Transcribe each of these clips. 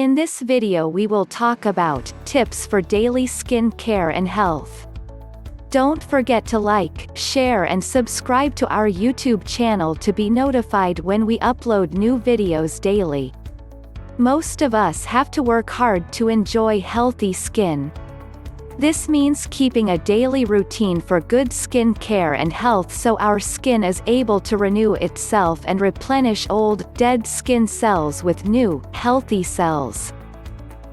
In this video we will talk about tips for daily skin care and health. Don't forget to like, share and subscribe to our YouTube channel to be notified when we upload new videos daily. Most of us have to work hard to enjoy healthy skin. This means keeping a daily routine for good skin care and health so our skin is able to renew itself and replenish old, dead skin cells with new, healthy cells.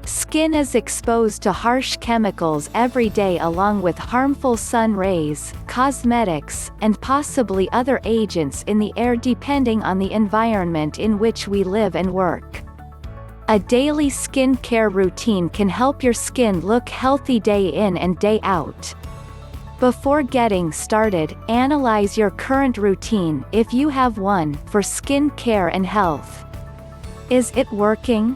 Skin is exposed to harsh chemicals every day along with harmful sun rays, cosmetics, and possibly other agents in the air depending on the environment in which we live and work. A daily skin care routine can help your skin look healthy day in and day out. Before getting started, analyze your current routine, if you have one, for skin care and health. Is it working?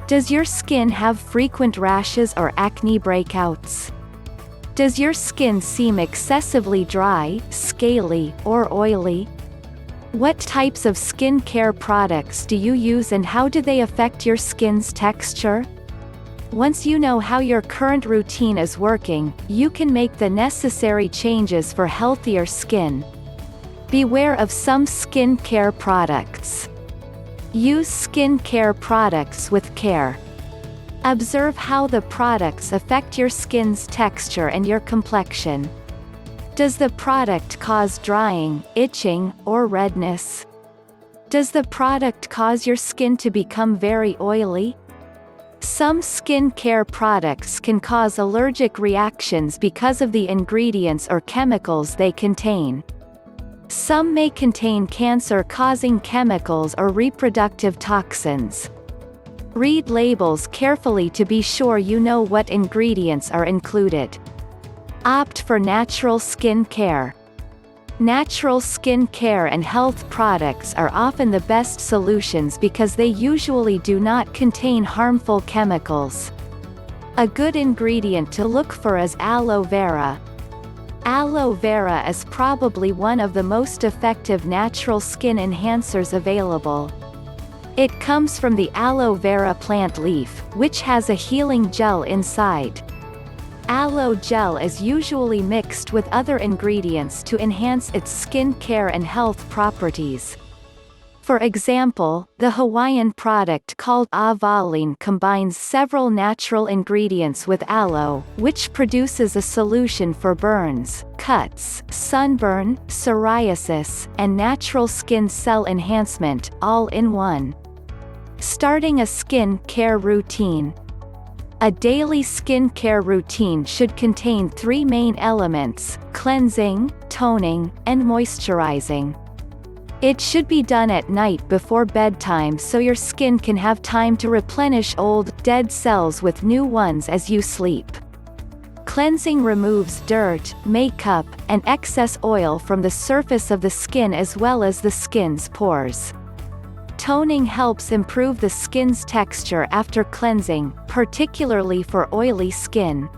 Does your skin have frequent rashes or acne breakouts? Does your skin seem excessively dry, scaly, or oily? What types of skin care products do you use and how do they affect your skin's texture? Once you know how your current routine is working, you can make the necessary changes for healthier skin. Beware of some skin care products. Use skin care products with care. Observe how the products affect your skin's texture and your complexion. Does the product cause drying, itching, or redness? Does the product cause your skin to become very oily? Some skin care products can cause allergic reactions because of the ingredients or chemicals they contain. Some may contain cancer-causing chemicals or reproductive toxins. Read labels carefully to be sure you know what ingredients are included. Opt for natural skin care. Natural skin care and health products are often the best solutions because they usually do not contain harmful chemicals. A good ingredient to look for is aloe vera. Aloe vera is probably one of the most effective natural skin enhancers available. It comes from the aloe vera plant leaf, which has a healing gel inside. Aloe gel is usually mixed with other ingredients to enhance its skin care and health properties. For example, the Hawaiian product called Avaline combines several natural ingredients with aloe, which produces a solution for burns, cuts, sunburn, psoriasis, and natural skin cell enhancement, all in one. Starting a skin care routine. A daily skin care routine should contain 3 main elements: cleansing, toning, and moisturizing. It should be done at night before bedtime so your skin can have time to replenish old, dead cells with new ones as you sleep. Cleansing removes dirt, makeup, and excess oil from the surface of the skin as well as the skin's pores. Toning helps improve the skin's texture after cleansing, particularly for oily skin.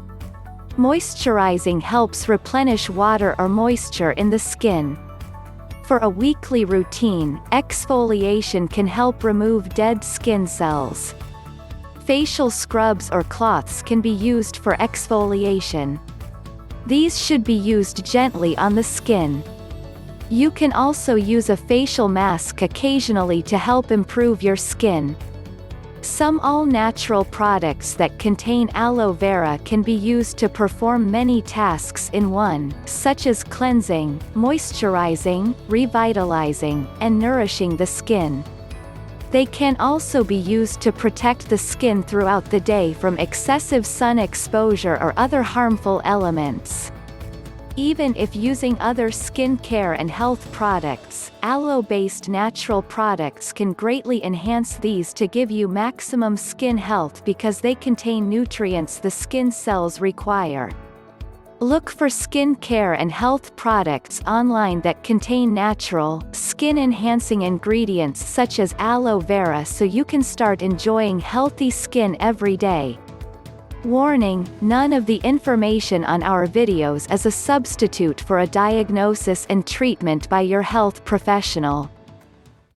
Moisturizing helps replenish water or moisture in the skin. For a weekly routine, exfoliation can help remove dead skin cells. Facial scrubs or cloths can be used for exfoliation. These should be used gently on the skin. You can also use a facial mask occasionally to help improve your skin. Some all-natural products that contain aloe vera can be used to perform many tasks in one, such as cleansing, moisturizing, revitalizing, and nourishing the skin. They can also be used to protect the skin throughout the day from excessive sun exposure or other harmful elements. Even if using other skin care and health products, aloe-based natural products can greatly enhance these to give you maximum skin health because they contain nutrients the skin cells require. Look for skin care and health products online that contain natural, skin-enhancing ingredients such as aloe vera so you can start enjoying healthy skin every day. Warning: none of the information on our videos is a substitute for a diagnosis and treatment by your health professional.